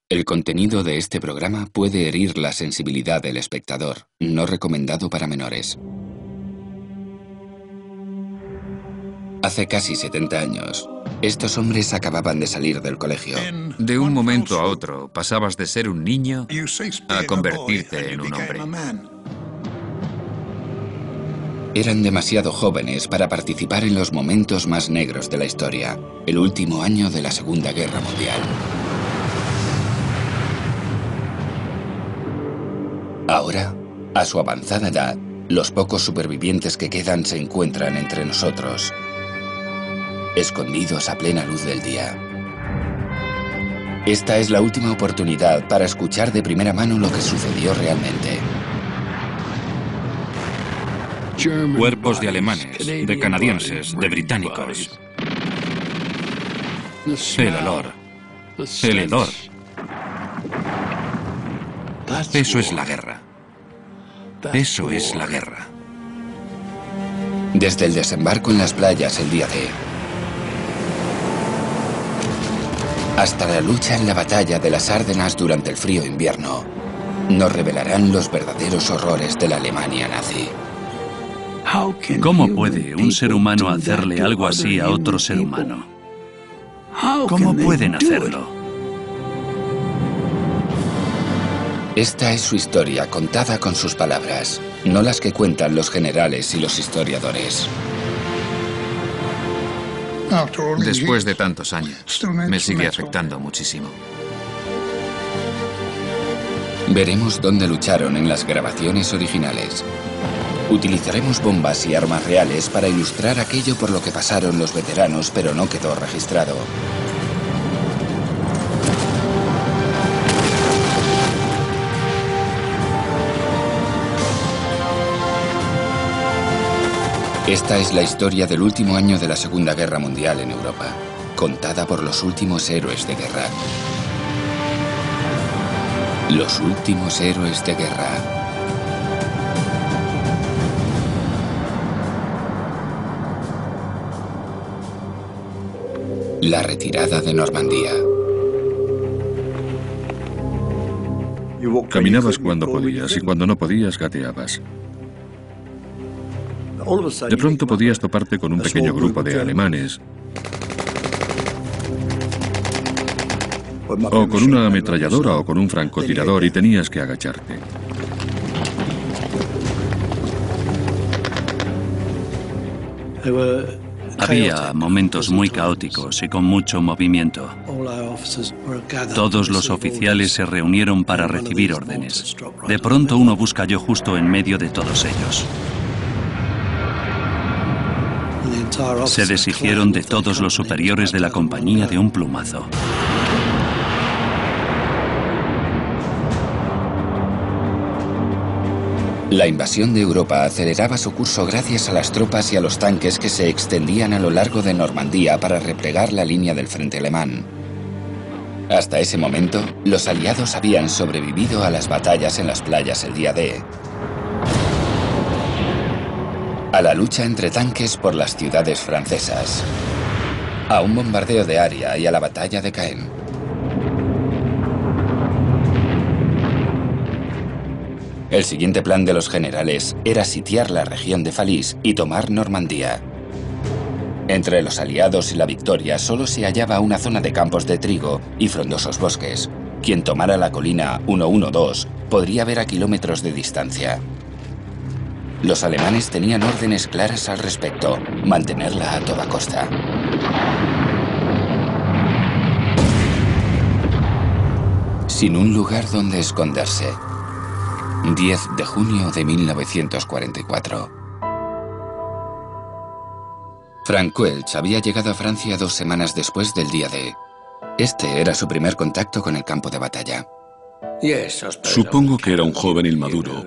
El contenido de este programa puede herir la sensibilidad del espectador, no recomendado para menores. Hace casi 70 años, estos hombres acababan de salir del colegio. De un momento a otro, pasabas de ser un niño a convertirte en un hombre. Eran demasiado jóvenes para participar en los momentos más negros de la historia, el último año de la Segunda Guerra Mundial. Ahora, a su avanzada edad, los pocos supervivientes que quedan se encuentran entre nosotros, escondidos a plena luz del día. Esta es la última oportunidad para escuchar de primera mano lo que sucedió realmente. Cuerpos de alemanes, de canadienses, de británicos. El olor. El hedor. Eso es la guerra. Eso es la guerra. Desde el desembarco en las playas el día D, hasta la lucha en la batalla de las Ardenas durante el frío invierno, nos revelarán los verdaderos horrores de la Alemania nazi. ¿Cómo puede un ser humano hacerle algo así a otro ser humano? ¿Cómo pueden hacerlo? Esta es su historia contada con sus palabras, no las que cuentan los generales y los historiadores. Después de tantos años, me sigue afectando muchísimo. Veremos dónde lucharon en las grabaciones originales. Utilizaremos bombas y armas reales para ilustrar aquello por lo que pasaron los veteranos, pero no quedó registrado. Esta es la historia del último año de la Segunda Guerra Mundial en Europa, contada por los últimos héroes de guerra. Los últimos héroes de guerra. La retirada de Normandía. Caminabas cuando podías y cuando no podías gateabas. De pronto podías toparte con un pequeño grupo de alemanes o con una ametralladora o con un francotirador y tenías que agacharte. Había momentos muy caóticos y con mucho movimiento. Todos los oficiales se reunieron para recibir órdenes. De pronto uno bus cayó justo en medio de todos ellos. Se deshicieron de todos los superiores de la compañía de un plumazo. La invasión de Europa aceleraba su curso gracias a las tropas y a los tanques que se extendían a lo largo de Normandía para replegar la línea del frente alemán. Hasta ese momento, los aliados habían sobrevivido a las batallas en las playas el día D, a la lucha entre tanques por las ciudades francesas, a un bombardeo de Aria y a la batalla de Caen. El siguiente plan de los generales era sitiar la región de Falís y tomar Normandía. Entre los aliados y la victoria solo se hallaba una zona de campos de trigo y frondosos bosques. Quien tomara la colina 112 podría ver a kilómetros de distancia. Los alemanes tenían órdenes claras al respecto, mantenerla a toda costa. Sin un lugar donde esconderse. 10 de junio de 1944. Frank Welch había llegado a Francia 2 semanas después del día D. Este era su primer contacto con el campo de batalla. Supongo que era un joven inmaduro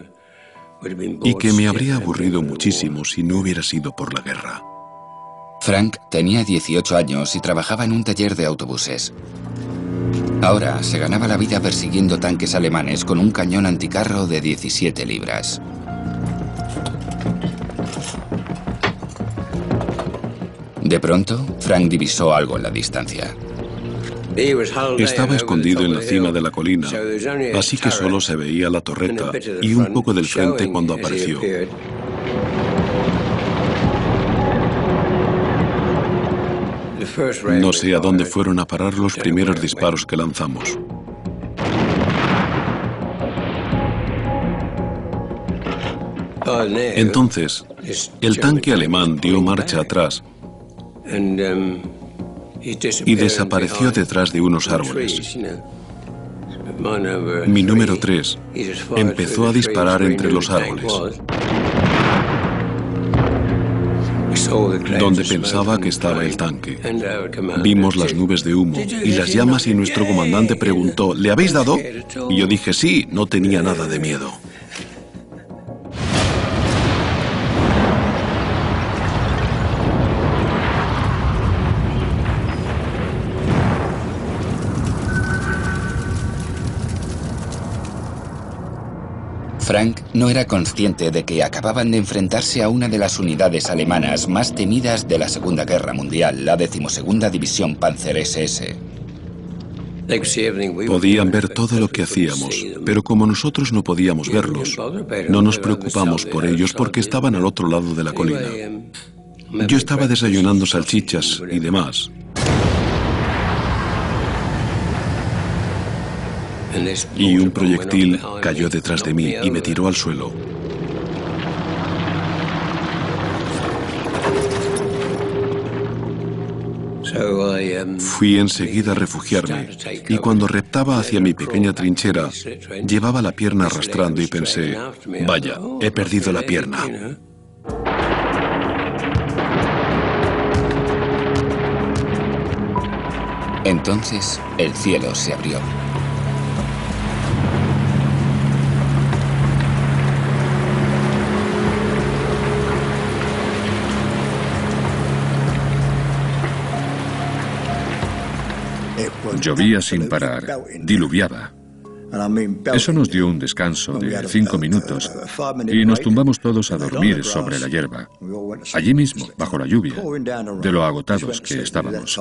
y que me habría aburrido muchísimo si no hubiera sido por la guerra. Frank tenía 18 años y trabajaba en un taller de autobuses. Ahora se ganaba la vida persiguiendo tanques alemanes con un cañón anticarro de 17 libras. De pronto, Frank divisó algo en la distancia. Estaba escondido en la cima de la colina, así que solo se veía la torreta y un poco del frente cuando apareció. No sé a dónde fueron a parar los primeros disparos que lanzamos. Entonces, el tanque alemán dio marcha atrás y desapareció detrás de unos árboles. Mi número 3 empezó a disparar entre los árboles, donde pensaba que estaba el tanque. Vimos las nubes de humo y las llamas y nuestro comandante preguntó, ¿le habéis dado? Y yo dije, sí, no tenía nada de miedo. Frank no era consciente de que acababan de enfrentarse a una de las unidades alemanas más temidas de la Segunda Guerra Mundial, la 12ª División Panzer SS. Podían ver todo lo que hacíamos, pero como nosotros no podíamos verlos, no nos preocupamos por ellos porque estaban al otro lado de la colina. Yo estaba desayunando salchichas y demás. Y un proyectil cayó detrás de mí y me tiró al suelo. Fui enseguida a refugiarme y cuando reptaba hacia mi pequeña trinchera, llevaba la pierna arrastrando y pensé, vaya, he perdido la pierna. Entonces, el cielo se abrió. Llovía sin parar, diluviaba. Eso nos dio un descanso de 5 minutos y nos tumbamos todos a dormir sobre la hierba, allí mismo, bajo la lluvia, de lo agotados que estábamos.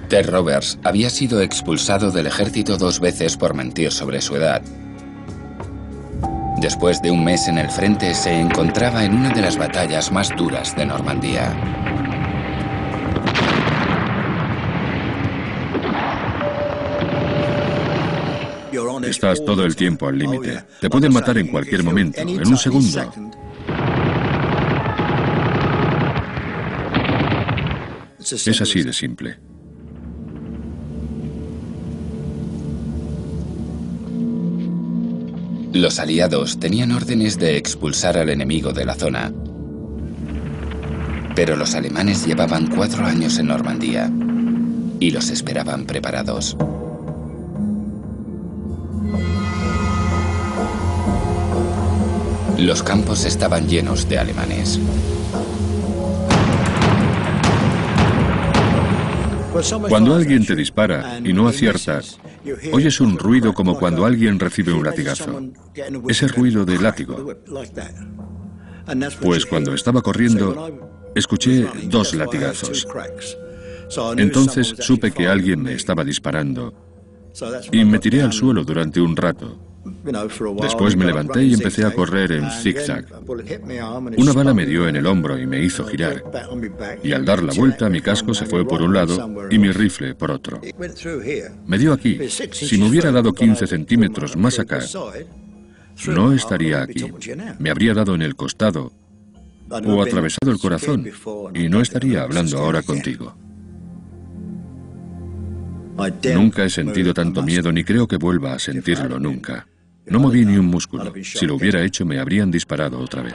Ted Roberts había sido expulsado del ejército 2 veces por mentir sobre su edad. Después de un mes en el frente, se encontraba en una de las batallas más duras de Normandía. Estás todo el tiempo al límite. Te pueden matar en cualquier momento, en un segundo. Es así de simple. Los aliados tenían órdenes de expulsar al enemigo de la zona. Pero los alemanes llevaban 4 años en Normandía y los esperaban preparados. Los campos estaban llenos de alemanes. Cuando alguien te dispara y no acierta, oyes un ruido como cuando alguien recibe un latigazo. Ese ruido de látigo. Pues cuando estaba corriendo, escuché 2 latigazos. Entonces supe que alguien me estaba disparando y me tiré al suelo durante un rato. Después me levanté y empecé a correr en zigzag. Una bala me dio en el hombro y me hizo girar. Y al dar la vuelta, mi casco se fue por un lado y mi rifle por otro. Me dio aquí. Si me hubiera dado 15 centímetros más acá, no estaría aquí. Me habría dado en el costado o atravesado el corazón y no estaría hablando ahora contigo. Nunca he sentido tanto miedo ni creo que vuelva a sentirlo nunca. No moví ni un músculo. Si lo hubiera hecho, me habrían disparado otra vez.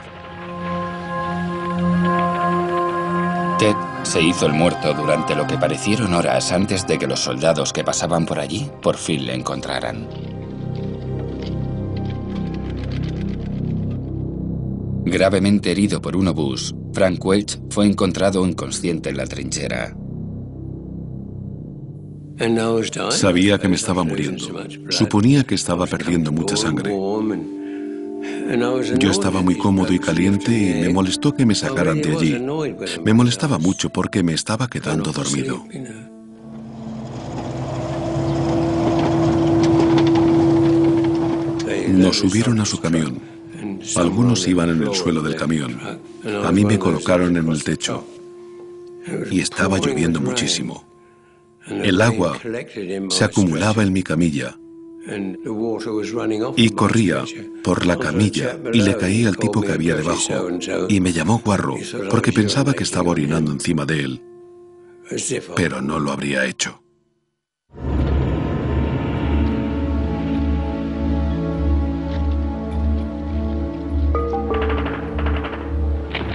Ted se hizo el muerto durante lo que parecieron horas antes de que los soldados que pasaban por allí por fin le encontraran. Gravemente herido por un obús, Frank Welch fue encontrado inconsciente en la trinchera. Sabía que me estaba muriendo. Suponía que estaba perdiendo mucha sangre. Yo estaba muy cómodo y caliente y me molestó que me sacaran de allí. Me molestaba mucho porque me estaba quedando dormido. Nos subieron a su camión. Algunos iban en el suelo del camión. A mí me colocaron en el techo. Y estaba lloviendo muchísimo. El agua se acumulaba en mi camilla. Y corría por la camilla y le caía al tipo que había debajo. Y me llamó guarro porque pensaba que estaba orinando encima de él. Pero no lo habría hecho.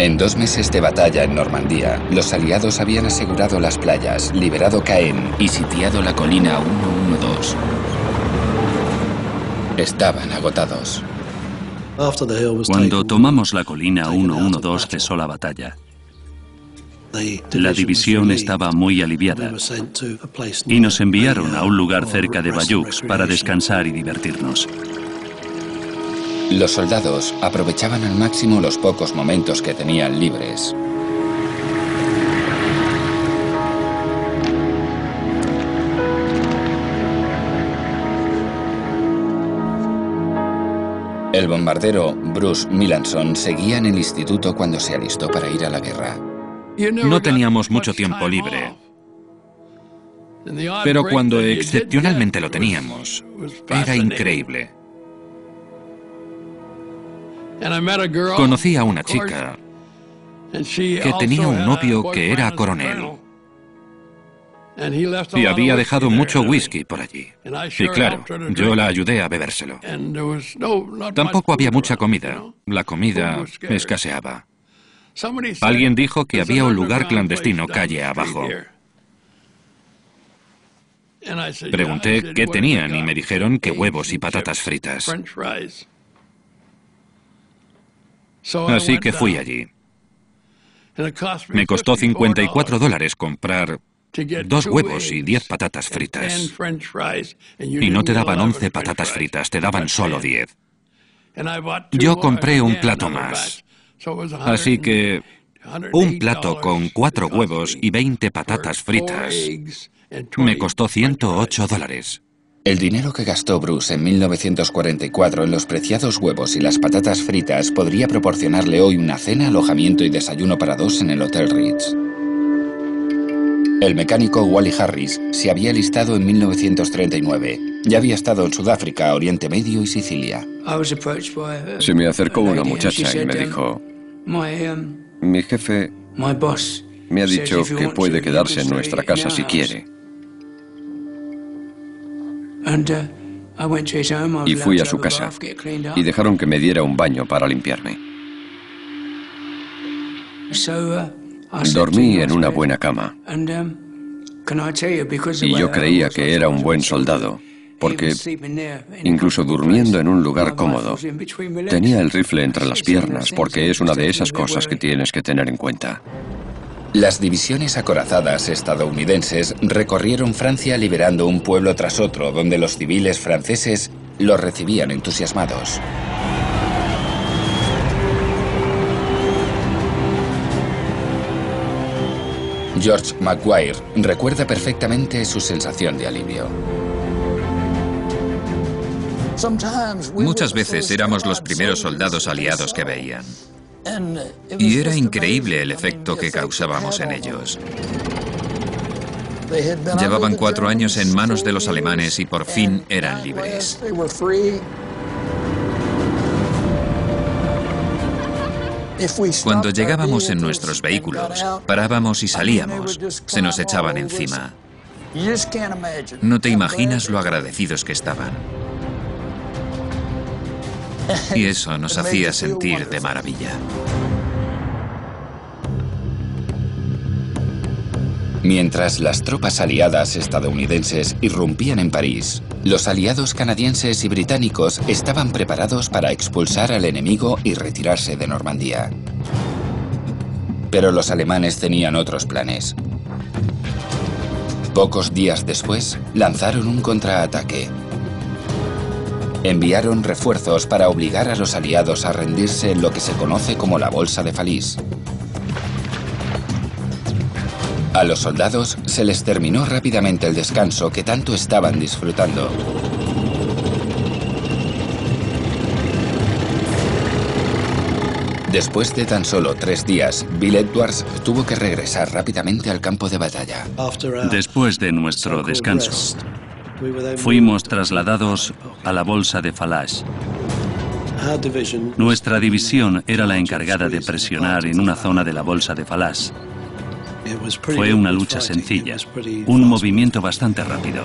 En 2 meses de batalla en Normandía, los aliados habían asegurado las playas, liberado Caen y sitiado la colina 112. Estaban agotados. Cuando tomamos la colina 112 cesó la batalla. La división estaba muy aliviada y nos enviaron a un lugar cerca de Bayeux para descansar y divertirnos. Los soldados aprovechaban al máximo los pocos momentos que tenían libres. El bombardero Bruce Millanson seguía en el instituto cuando se alistó para ir a la guerra. No teníamos mucho tiempo libre, pero cuando excepcionalmente lo teníamos, era increíble. Conocí a una chica que tenía un novio que era coronel y había dejado mucho whisky por allí. Y claro, yo la ayudé a bebérselo. Tampoco había mucha comida. La comida escaseaba. Alguien dijo que había un lugar clandestino calle abajo. Pregunté qué tenían y me dijeron que huevos y patatas fritas. Así que fui allí. Me costó $54 comprar 2 huevos y 10 patatas fritas. Y no te daban 11 patatas fritas, te daban solo 10. Yo compré un plato más. Así que un plato con 4 huevos y 20 patatas fritas me costó $108. El dinero que gastó Bruce en 1944 en los preciados huevos y las patatas fritas podría proporcionarle hoy una cena, alojamiento y desayuno para 2 en el Hotel Ritz. El mecánico Wally Harris se había alistado en 1939. Ya había estado en Sudáfrica, Oriente Medio y Sicilia. Se me acercó una muchacha y me dijo: mi jefe me ha dicho que puede quedarse en nuestra casa si quiere. Y fui a su casa y dejaron que me diera un baño para limpiarme. Dormí en una buena cama. Y yo creía que era un buen soldado, porque incluso durmiendo en un lugar cómodo, tenía el rifle entre las piernas, porque es una de esas cosas que tienes que tener en cuenta. Las divisiones acorazadas estadounidenses recorrieron Francia liberando un pueblo tras otro, donde los civiles franceses los recibían entusiasmados. George McGuire recuerda perfectamente su sensación de alivio. Muchas veces éramos los primeros soldados aliados que veían. Y era increíble el efecto que causábamos en ellos. Llevaban 4 años en manos de los alemanes y por fin eran libres. Cuando llegábamos en nuestros vehículos, parábamos y salíamos. Se nos echaban encima. No te imaginas lo agradecidos que estaban. Y eso nos hacía sentir de maravilla. Mientras las tropas aliadas estadounidenses irrumpían en París, los aliados canadienses y británicos estaban preparados para expulsar al enemigo y retirarse de Normandía. Pero los alemanes tenían otros planes. Pocos días después, lanzaron un contraataque. Enviaron refuerzos para obligar a los aliados a rendirse en lo que se conoce como la Bolsa de Falís. A los soldados se les terminó rápidamente el descanso que tanto estaban disfrutando. Después de tan solo 3 días, Bill Edwards tuvo que regresar rápidamente al campo de batalla. Después de nuestro descanso, fuimos trasladados a la bolsa de Falaise. Nuestra división era la encargada de presionar en una zona de la bolsa de Falaise. Fue una lucha sencilla, un movimiento bastante rápido.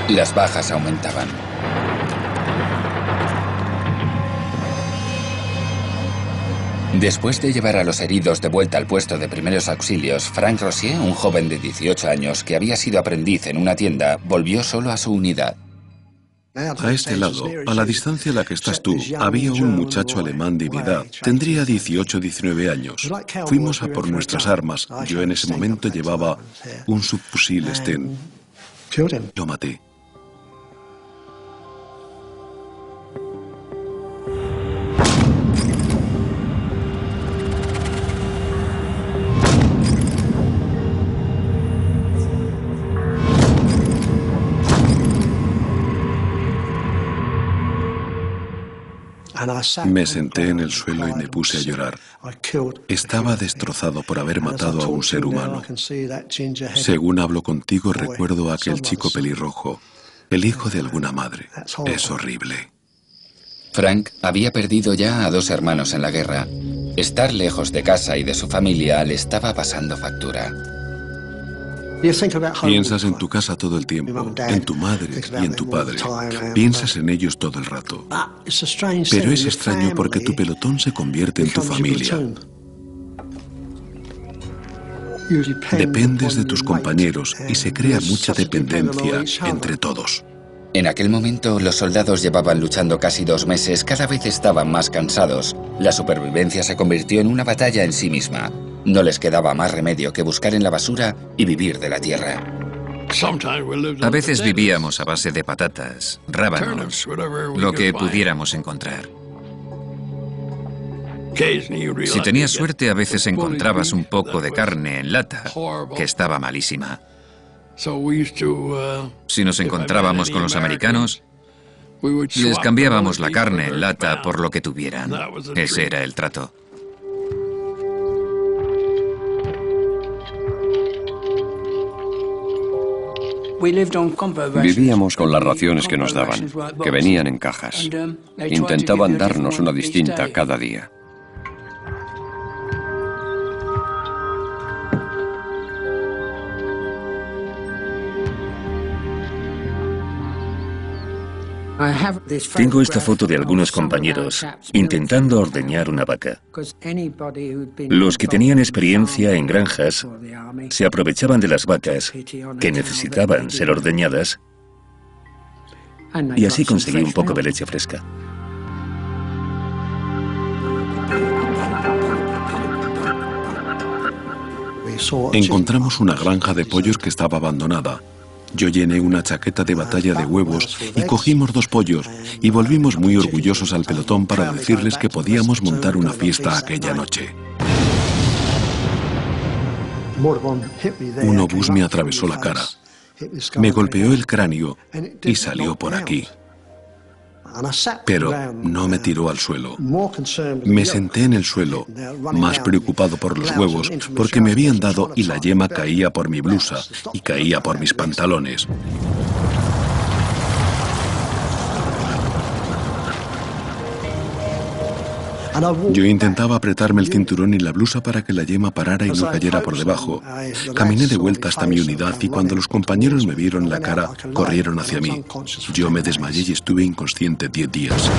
Las bajas aumentaban. Después de llevar a los heridos de vuelta al puesto de primeros auxilios, Frank Rossier, un joven de 18 años que había sido aprendiz en una tienda, volvió solo a su unidad. A este lado, a la distancia a la que estás tú, había un muchacho alemán de mi edad. Tendría 18 o 19 años. Fuimos a por nuestras armas. Yo en ese momento llevaba un subfusil Sten. Lo maté. Me senté en el suelo y me puse a llorar. Estaba destrozado por haber matado a un ser humano. Según hablo contigo, recuerdo a aquel chico pelirrojo, el hijo de alguna madre. Es horrible. Frank había perdido ya a 2 hermanos en la guerra. Estar lejos de casa y de su familia le estaba pasando factura. Piensas en tu casa todo el tiempo, en tu madre y en tu padre. Piensas en ellos todo el rato. Pero es extraño porque tu pelotón se convierte en tu familia. Dependes de tus compañeros y se crea mucha dependencia entre todos. En aquel momento, los soldados llevaban luchando casi 2 meses, cada vez estaban más cansados. La supervivencia se convirtió en una batalla en sí misma. No les quedaba más remedio que buscar en la basura y vivir de la tierra. A veces vivíamos a base de patatas, rábanos, lo que pudiéramos encontrar. Si tenías suerte, a veces encontrabas un poco de carne en lata, que estaba malísima. Si nos encontrábamos con los americanos, les cambiábamos la carne en lata por lo que tuvieran. Ese era el trato. Vivíamos con las raciones que nos daban, que venían en cajas. Intentaban darnos una distinta cada día. Tengo esta foto de algunos compañeros intentando ordeñar una vaca. Los que tenían experiencia en granjas se aprovechaban de las vacas que necesitaban ser ordeñadas y así conseguí un poco de leche fresca. Encontramos una granja de pollos que estaba abandonada. Yo llené una chaqueta de batalla de huevos y cogimos 2 pollos y volvimos muy orgullosos al pelotón para decirles que podíamos montar una fiesta aquella noche. Un obús me atravesó la cara, me golpeó el cráneo y salió por aquí. Pero no me tiró al suelo. Me senté en el suelo, más preocupado por los huevos, porque me habían dado y la yema caía por mi blusa y caía por mis pantalones. Yo intentaba apretarme el cinturón y la blusa para que la yema parara y no cayera por debajo. Caminé de vuelta hasta mi unidad y cuando los compañeros me vieron la cara, corrieron hacia mí. Yo me desmayé y estuve inconsciente 10 días.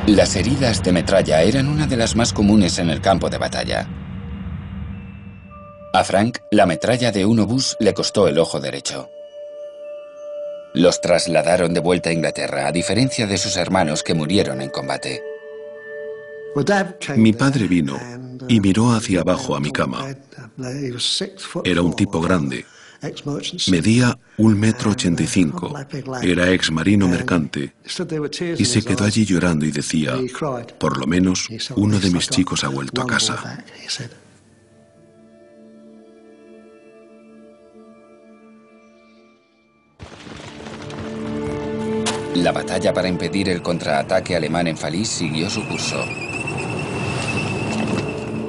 Las heridas de metralla eran una de las más comunes en el campo de batalla. A Frank, la metralla de un obús le costó el ojo derecho. Los trasladaron de vuelta a Inglaterra, a diferencia de sus hermanos que murieron en combate. Mi padre vino y miró hacia abajo a mi cama. Era un tipo grande, Medía 1,85 m. Era ex marino mercante y se quedó allí llorando y decía, por lo menos uno de mis chicos ha vuelto a casa. La batalla para impedir el contraataque alemán en Falice siguió su curso.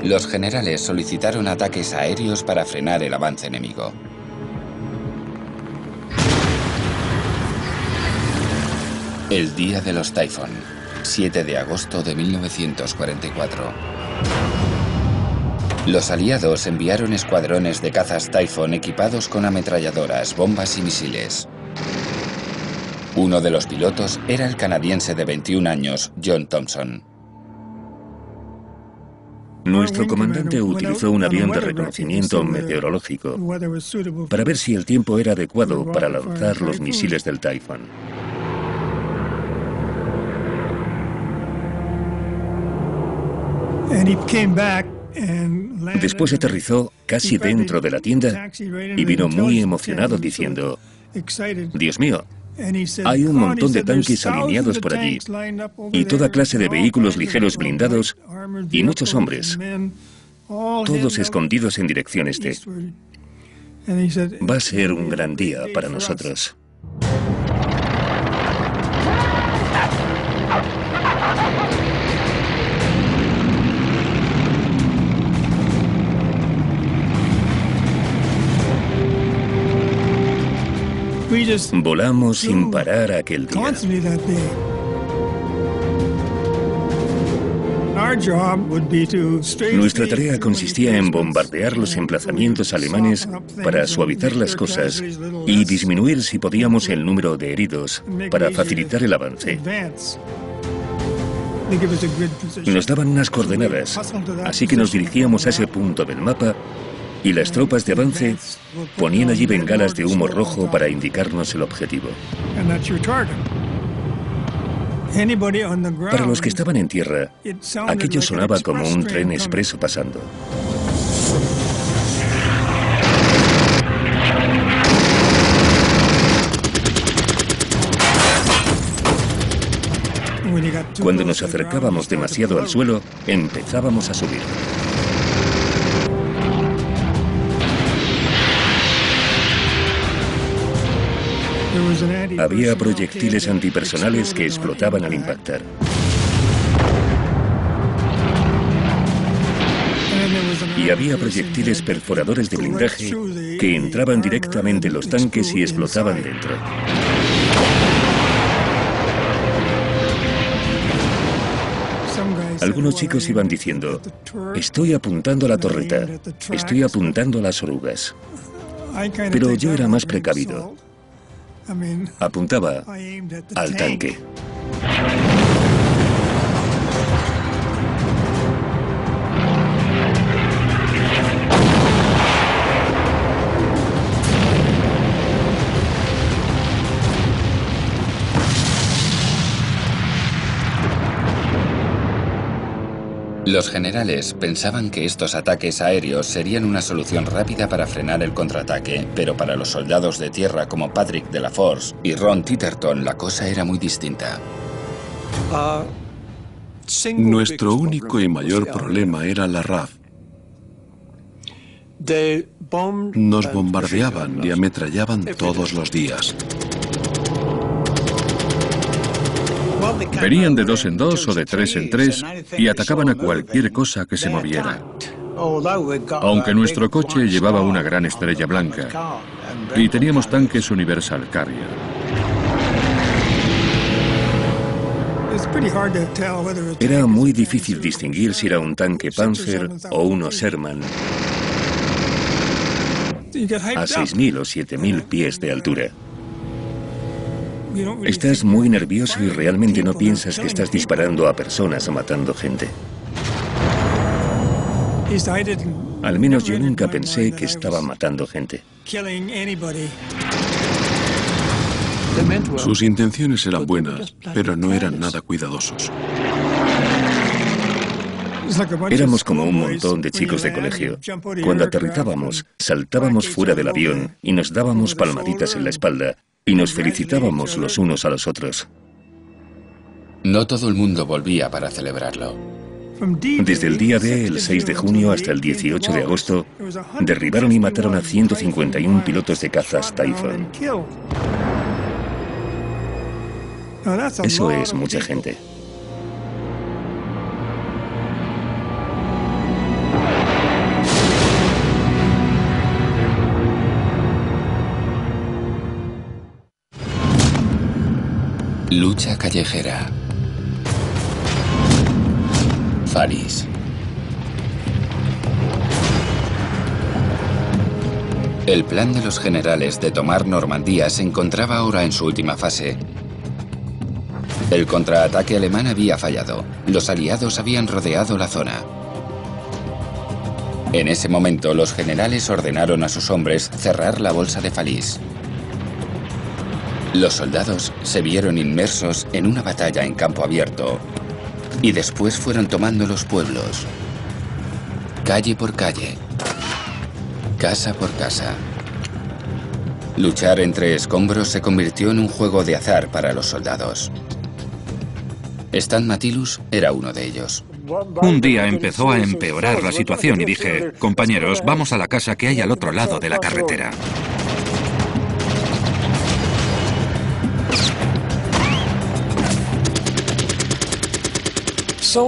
Los generales solicitaron ataques aéreos para frenar el avance enemigo. El día de los Typhoon, 7 de agosto de 1944. Los aliados enviaron escuadrones de cazas Typhoon equipados con ametralladoras, bombas y misiles. Uno de los pilotos era el canadiense de 21 años, John Thompson. Nuestro comandante utilizó un avión de reconocimiento meteorológico para ver si el tiempo era adecuado para lanzar los misiles del Typhoon. Después aterrizó casi dentro de la tienda y vino muy emocionado diciendo, «Dios mío, hay un montón de tanques alineados por allí y toda clase de vehículos ligeros blindados y muchos hombres, todos escondidos en dirección este. Va a ser un gran día para nosotros». Volamos sin parar aquel día. Nuestra tarea consistía en bombardear los emplazamientos alemanes para suavizar las cosas y disminuir, si podíamos, el número de heridos para facilitar el avance. Nos daban unas coordenadas, así que nos dirigíamos a ese punto del mapa y las tropas de avance ponían allí bengalas de humo rojo para indicarnos el objetivo. Para los que estaban en tierra, aquello sonaba como un tren expreso pasando. Cuando nos acercábamos demasiado al suelo, empezábamos a subir. Había proyectiles antipersonales que explotaban al impactar. Y había proyectiles perforadores de blindaje que entraban directamente en los tanques y explotaban dentro. Algunos chicos iban diciendo, estoy apuntando a la torreta, estoy apuntando a las orugas. Pero yo era más precavido. Apuntaba al tanque. Los generales pensaban que estos ataques aéreos serían una solución rápida para frenar el contraataque, pero para los soldados de tierra como Patrick Delaforce y Ron Titterton la cosa era muy distinta. Nuestro único y mayor problema era la RAF. Nos bombardeaban y ametrallaban todos los días. Venían de 2 en 2 o de 3 en 3 y atacaban a cualquier cosa que se moviera. Aunque nuestro coche llevaba una gran estrella blanca y teníamos tanques Universal Carrier. Era muy difícil distinguir si era un tanque Panzer o uno Sherman a 6.000 o 7.000 pies de altura. Estás muy nervioso y realmente no piensas que estás disparando a personas o matando gente. Al menos yo nunca pensé que estaba matando gente. Sus intenciones eran buenas, pero no eran nada cuidadosos. Éramos como un montón de chicos de colegio. Cuando aterrizábamos, saltábamos fuera del avión y nos dábamos palmaditas en la espalda y nos felicitábamos los unos a los otros. No todo el mundo volvía para celebrarlo. Desde el día D, el 6 de junio, hasta el 18 de agosto, derribaron y mataron a 151 pilotos de cazas Typhoon. Eso es mucha gente. Lucha callejera. Faliss. El plan de los generales de tomar Normandía se encontraba ahora en su última fase. El contraataque alemán había fallado. Los aliados habían rodeado la zona. En ese momento, los generales ordenaron a sus hombres cerrar la bolsa de Faliss. Los soldados se vieron inmersos en una batalla en campo abierto y después fueron tomando los pueblos, calle por calle, casa por casa. Luchar entre escombros se convirtió en un juego de azar para los soldados. Stan Matilus era uno de ellos. Un día empezó a empeorar la situación y dije, compañeros, vamos a la casa que hay al otro lado de la carretera.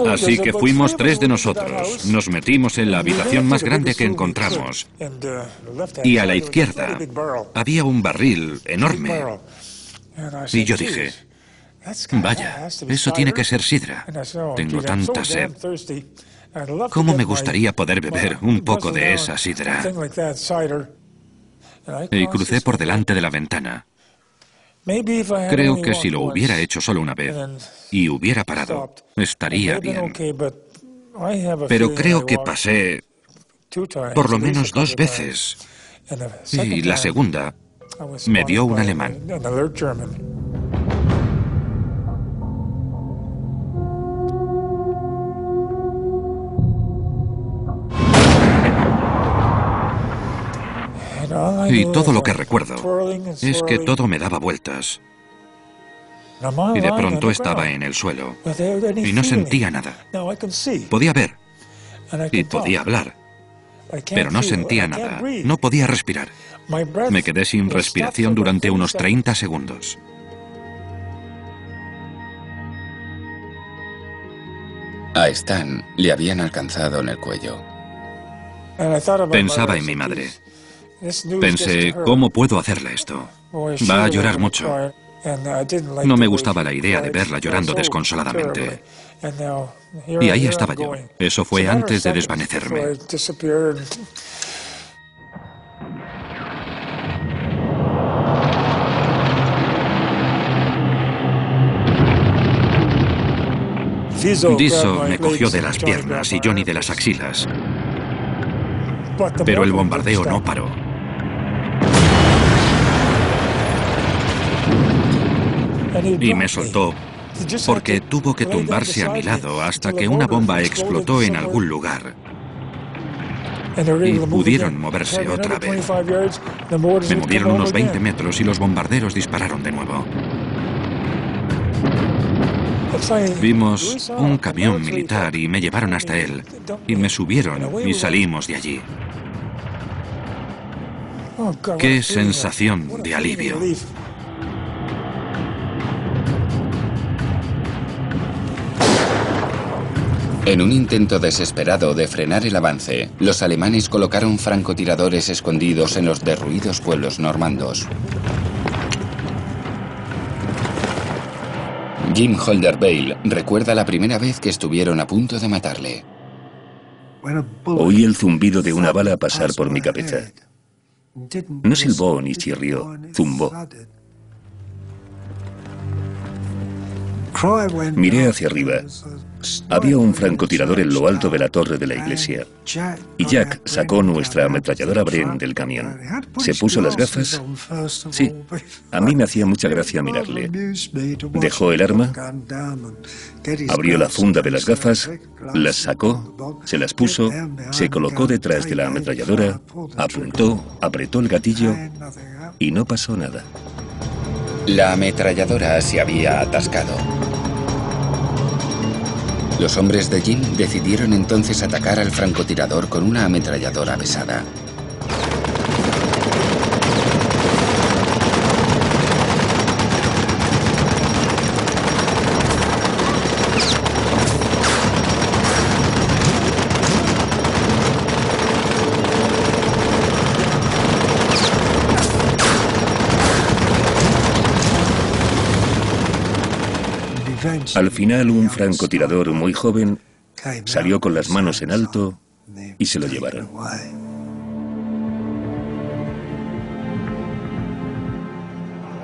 Así que fuimos 3 de nosotros. Nos metimos en la habitación más grande que encontramos. Y a la izquierda había un barril enorme. Y yo dije, vaya, eso tiene que ser sidra. Tengo tanta sed. ¿Cómo me gustaría poder beber un poco de esa sidra? Y crucé por delante de la ventana. Creo que si lo hubiera hecho solo una vez y hubiera parado, estaría bien. Pero creo que pasé por lo menos 2 veces. Y la segunda me dio un alemán. Y todo lo que recuerdo es que todo me daba vueltas. Y de pronto estaba en el suelo. Y no sentía nada. Podía ver. Y podía hablar. Pero no sentía nada. No podía respirar. Me quedé sin respiración durante unos 30 segundos. A Stan le habían alcanzado en el cuello. Pensaba en mi madre. Pensé, ¿cómo puedo hacerle esto? Va a llorar mucho. No me gustaba la idea de verla llorando desconsoladamente. Y ahí estaba yo. Eso fue antes de desvanecerme. Diso me cogió de las piernas y Johnny de las axilas. Pero el bombardeo no paró. Y me soltó porque tuvo que tumbarse a mi lado hasta que una bomba explotó en algún lugar. Y pudieron moverse otra vez. Me movieron unos 20 metros y los bombarderos dispararon de nuevo. Vimos un camión militar y me llevaron hasta él. Y me subieron y salimos de allí. ¡Qué sensación de alivio! En un intento desesperado de frenar el avance, los alemanes colocaron francotiradores escondidos en los derruidos pueblos normandos. Jim Holder Bale recuerda la primera vez que estuvieron a punto de matarle. Oí el zumbido de una bala pasar por mi cabeza. No silbó ni chirrió, zumbó. Miré hacia arriba. Había un francotirador en lo alto de la torre de la iglesia. Y Jack sacó nuestra ametralladora Bren del camión. Se puso las gafas. Sí, a mí me hacía mucha gracia mirarle. Dejó el arma, abrió la funda de las gafas, las sacó, se las puso, se colocó detrás de la ametralladora, apuntó, apretó el gatillo y no pasó nada. La ametralladora se había atascado. Los hombres de Jim decidieron entonces atacar al francotirador con una ametralladora pesada. Al final, un francotirador muy joven salió con las manos en alto y se lo llevaron.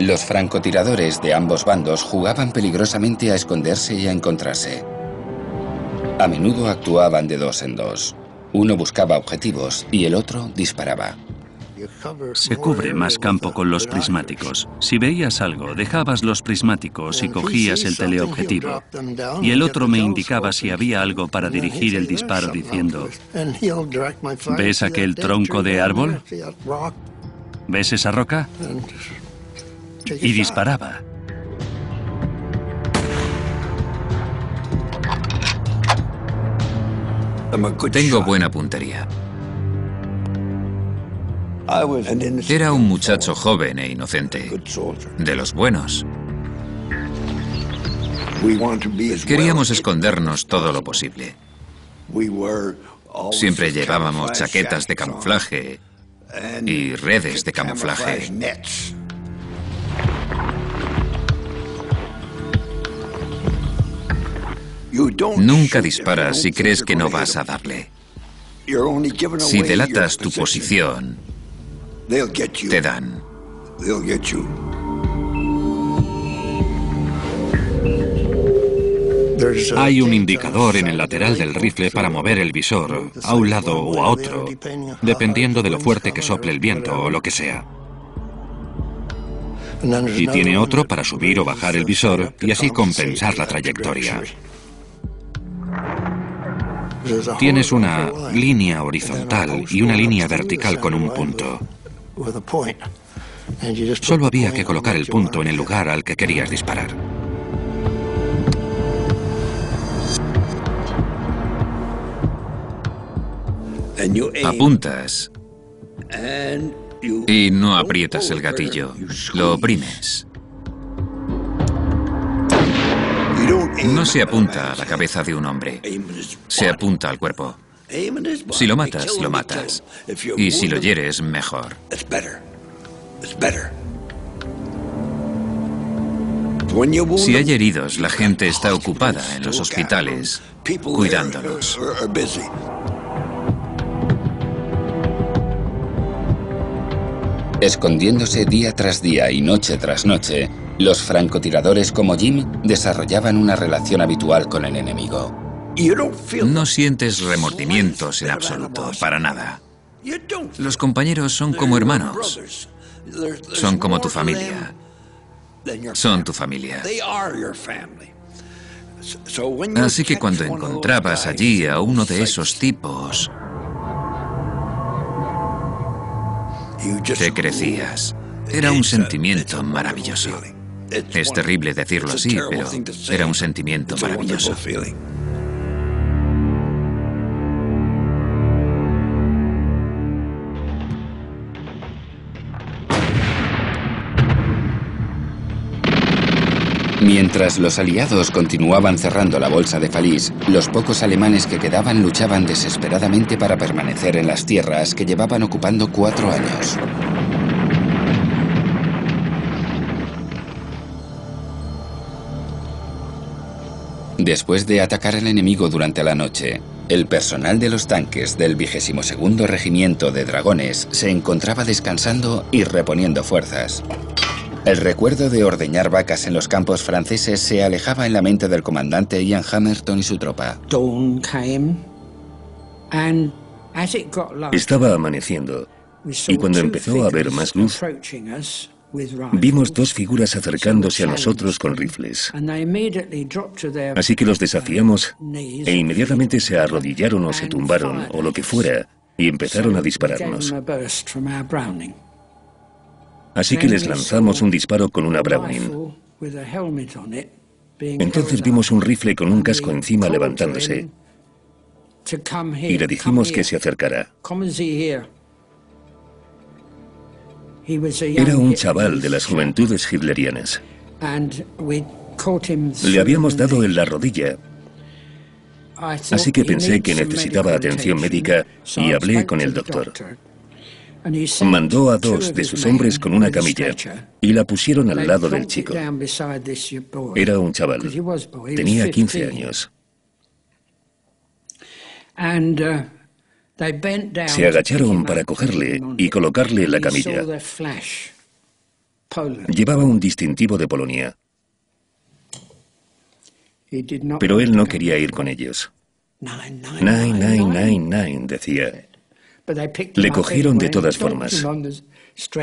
Los francotiradores de ambos bandos jugaban peligrosamente a esconderse y a encontrarse. A menudo actuaban de dos en dos. Uno buscaba objetivos y el otro disparaba. Se cubre más campo con los prismáticos. Si veías algo, dejabas los prismáticos y cogías el teleobjetivo. Y el otro me indicaba si había algo para dirigir el disparo diciendo: ¿ves aquel tronco de árbol? ¿Ves esa roca? Y disparaba. Tengo buena puntería. Era un muchacho joven e inocente, de los buenos. Queríamos escondernos todo lo posible. Siempre llevábamos chaquetas de camuflaje y redes de camuflaje. Nunca disparas si crees que no vas a darle. Si delatas tu posición, te dan. Hay un indicador en el lateral del rifle para mover el visor a un lado o a otro, dependiendo de lo fuerte que sople el viento o lo que sea. Y tiene otro para subir o bajar el visor y así compensar la trayectoria. Tienes una línea horizontal y una línea vertical con un punto. Solo había que colocar el punto en el lugar al que querías disparar. Apuntas y no aprietas el gatillo, lo oprimes. No se apunta a la cabeza de un hombre, se apunta al cuerpo. Si lo matas, lo matas. Y si lo hieres, mejor. Si hay heridos, la gente está ocupada en los hospitales, cuidándolos. Escondiéndose día tras día y noche tras noche, los francotiradores como Jim desarrollaban una relación habitual con el enemigo. No sientes remordimientos en absoluto, para nada. Los compañeros son como hermanos. Son como tu familia. Son tu familia. Así que cuando encontrabas allí a uno de esos tipos, te crecías. Era un sentimiento maravilloso. Es terrible decirlo así, pero era un sentimiento maravilloso. Mientras los aliados continuaban cerrando la bolsa de Falice, los pocos alemanes que quedaban luchaban desesperadamente para permanecer en las tierras que llevaban ocupando 4 años. Después de atacar al enemigo durante la noche, el personal de los tanques del 22º Regimiento de Dragones se encontraba descansando y reponiendo fuerzas. El recuerdo de ordeñar vacas en los campos franceses se alejaba en la mente del comandante Ian Hammerton y su tropa. Estaba amaneciendo y cuando empezó a haber más luz, vimos dos figuras acercándose a nosotros con rifles. Así que los desafiamos e inmediatamente se arrodillaron o se tumbaron o lo que fuera y empezaron a dispararnos. Así que les lanzamos un disparo con una Browning. Entonces vimos un rifle con un casco encima levantándose y le dijimos que se acercara. Era un chaval de las juventudes hitlerianas. Le habíamos dado en la rodilla, así que pensé que necesitaba atención médica y hablé con el doctor. Mandó a dos de sus hombres con una camilla y la pusieron al lado del chico. Era un chaval, tenía 15 años. Se agacharon para cogerle y colocarle la camilla. Llevaba un distintivo de Polonia. Pero él no quería ir con ellos. 999, decía. Le cogieron de todas formas.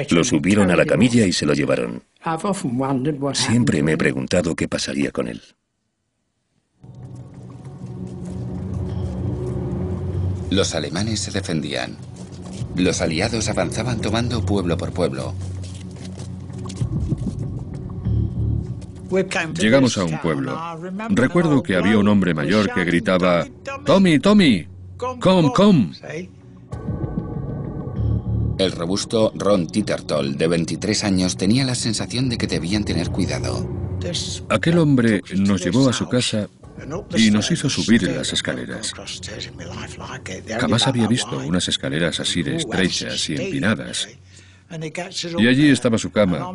Lo subieron a la camilla y se lo llevaron. Siempre me he preguntado qué pasaría con él. Los alemanes se defendían. Los aliados avanzaban tomando pueblo por pueblo. Llegamos a un pueblo. Recuerdo que había un hombre mayor que gritaba: «Tommy, Tommy, come, come». El robusto Ron Tittertall, de 23 años, tenía la sensación de que debían tener cuidado. Aquel hombre nos llevó a su casa y nos hizo subir las escaleras. Jamás había visto unas escaleras así de estrechas y empinadas. Y allí estaba su cama.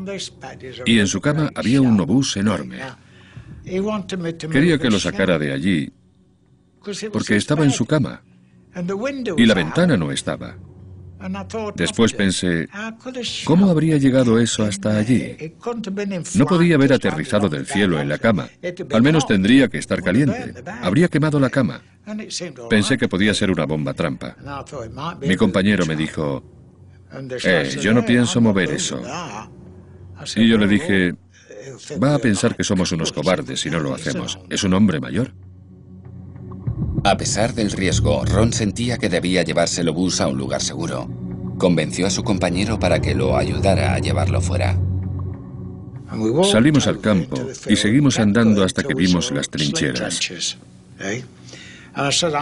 Y en su cama había un obús enorme. Quería que lo sacara de allí porque estaba en su cama. Y la ventana no estaba. Después pensé, ¿cómo habría llegado eso hasta allí? No podía haber aterrizado del cielo en la cama. Al menos tendría que estar caliente. Habría quemado la cama. Pensé que podía ser una bomba trampa. Mi compañero me dijo, yo no pienso mover eso. Y yo le dije, va a pensar que somos unos cobardes si no lo hacemos. ¿Es un hombre mayor? A pesar del riesgo, Ron sentía que debía llevarse el obús a un lugar seguro. Convenció a su compañero para que lo ayudara a llevarlo fuera. Salimos al campo y seguimos andando hasta que vimos las trincheras.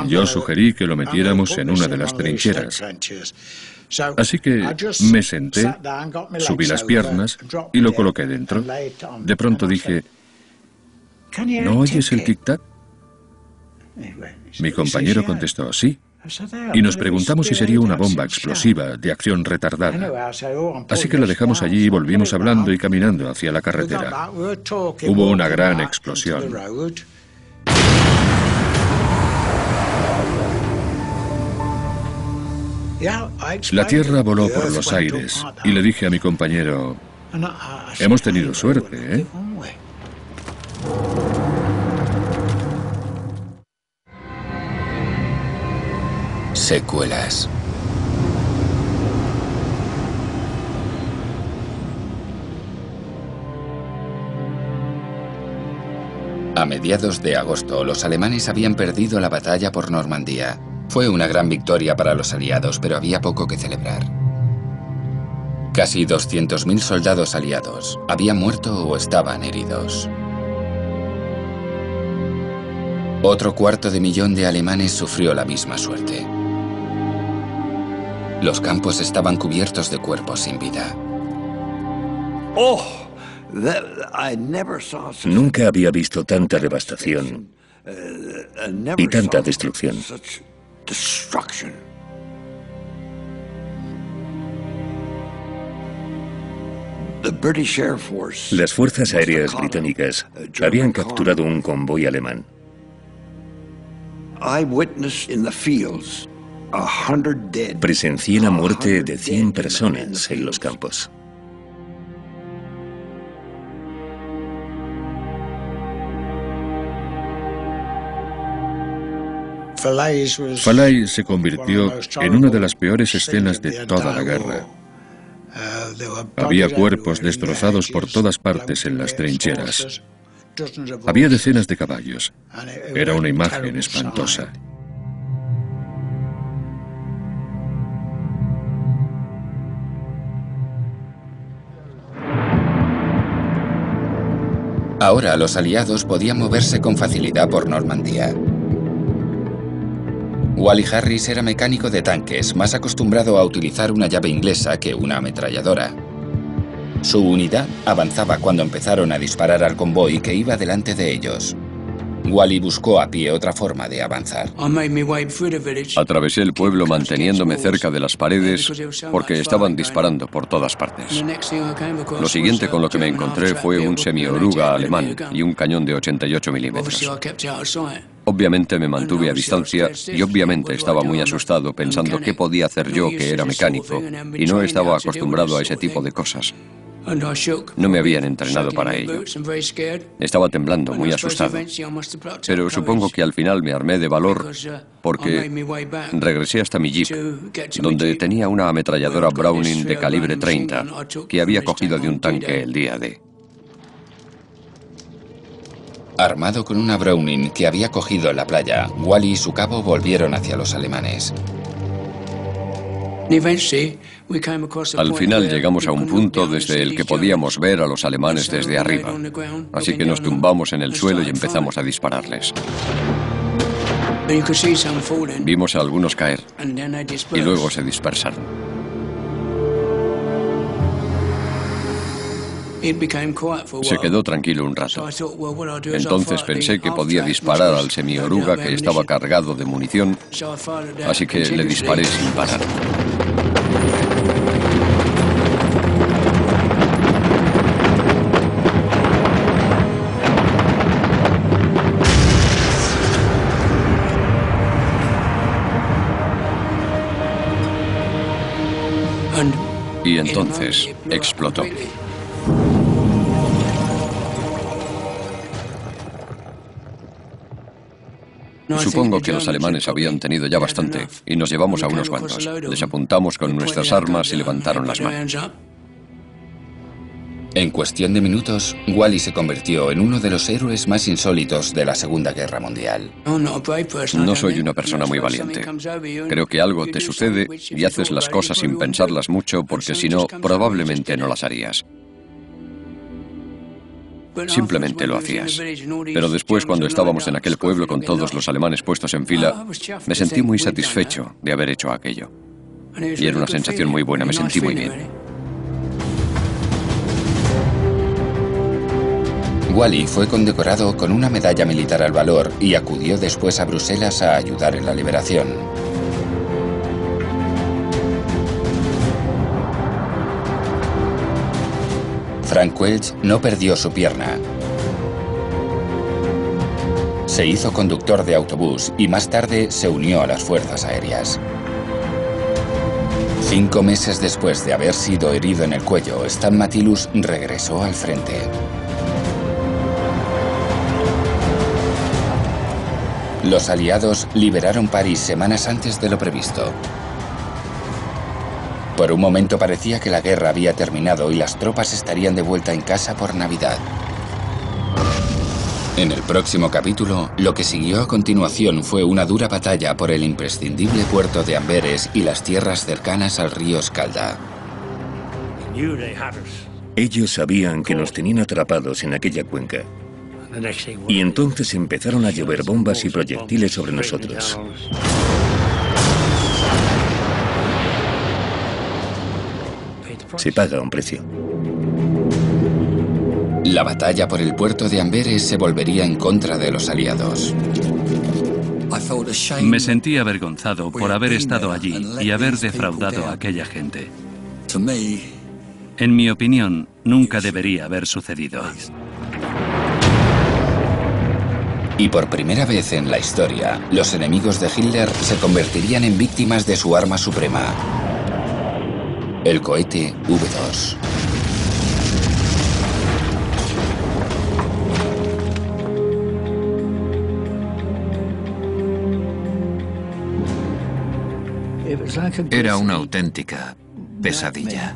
Yo sugerí que lo metiéramos en una de las trincheras. Así que me senté, subí las piernas y lo coloqué dentro. De pronto dije, ¿no oyes el tic-tac? Mi compañero contestó, sí. Y nos preguntamos si sería una bomba explosiva de acción retardada. Así que la dejamos allí y volvimos hablando y caminando hacia la carretera. Hubo una gran explosión. La tierra voló por los aires y le dije a mi compañero, hemos tenido suerte, ¿eh? Secuelas. A mediados de agosto, los alemanes habían perdido la batalla por Normandía. Fue una gran victoria para los aliados, pero había poco que celebrar. Casi 200.000 soldados aliados habían muerto o estaban heridos. Otro 250.000 de alemanes sufrió la misma suerte. Los campos estaban cubiertos de cuerpos sin vida. Nunca había visto tanta devastación y tanta destrucción. Las fuerzas aéreas británicas habían capturado un convoy alemán. Presencié la muerte de 100 personas en los campos. Falaise se convirtió en una de las peores escenas de toda la guerra. Había cuerpos destrozados por todas partes en las trincheras. Había decenas de caballos. Era una imagen espantosa. Ahora los aliados podían moverse con facilidad por Normandía. Wally Harris era mecánico de tanques, más acostumbrado a utilizar una llave inglesa que una ametralladora. Su unidad avanzaba cuando empezaron a disparar al convoy que iba delante de ellos. Wally buscó a pie otra forma de avanzar. Atravesé el pueblo manteniéndome cerca de las paredes porque estaban disparando por todas partes. Lo siguiente con lo que me encontré fue un semi-oruga alemán y un cañón de 88 milímetros. Obviamente me mantuve a distancia y obviamente estaba muy asustado pensando qué podía hacer yo, que era mecánico, y no estaba acostumbrado a ese tipo de cosas. No me habían entrenado para ello. Estaba temblando, muy asustado. Pero supongo que al final me armé de valor porque regresé hasta mi jeep, donde tenía una ametralladora Browning de calibre 30 que había cogido de un tanque el día D. Armado con una Browning que había cogido en la playa, Wally y su cabo volvieron hacia los alemanes. Al final llegamos a un punto desde el que podíamos ver a los alemanes desde arriba, así que nos tumbamos en el suelo y empezamos a dispararles. Vimos a algunos caer y luego se dispersaron. Se quedó tranquilo un rato. Entonces pensé que podía disparar al semi-oruga que estaba cargado de munición, así que le disparé sin parar. Y entonces explotó. Supongo que los alemanes habían tenido ya bastante y nos llevamos a unos cuantos. Les apuntamos con nuestras armas y levantaron las manos. En cuestión de minutos, Wally se convirtió en uno de los héroes más insólitos de la Segunda Guerra Mundial. No soy una persona muy valiente. Creo que algo te sucede y haces las cosas sin pensarlas mucho porque si no, probablemente no las harías. Simplemente lo hacías. Pero después, cuando estábamos en aquel pueblo con todos los alemanes puestos en fila, me sentí muy satisfecho de haber hecho aquello. Y era una sensación muy buena, me sentí muy bien. Wally fue condecorado con una medalla militar al valor y acudió después a Bruselas a ayudar en la liberación. Frank Welch no perdió su pierna. Se hizo conductor de autobús y más tarde se unió a las fuerzas aéreas. 5 meses después de haber sido herido en el cuello, Stan Matilus regresó al frente. Los aliados liberaron París semanas antes de lo previsto. Por un momento parecía que la guerra había terminado y las tropas estarían de vuelta en casa por Navidad. En el próximo capítulo, lo que siguió a continuación fue una dura batalla por el imprescindible puerto de Amberes y las tierras cercanas al río Escalda. Ellos sabían que nos tenían atrapados en aquella cuenca. Y entonces empezaron a llover bombas y proyectiles sobre nosotros. Se paga un precio. La batalla por el puerto de Amberes se volvería en contra de los aliados. Me sentí avergonzado por haber estado allí y haber defraudado a aquella gente. En mi opinión, nunca debería haber sucedido. Y por primera vez en la historia, los enemigos de Hitler se convertirían en víctimas de su arma suprema, el cohete V2. Era una auténtica pesadilla.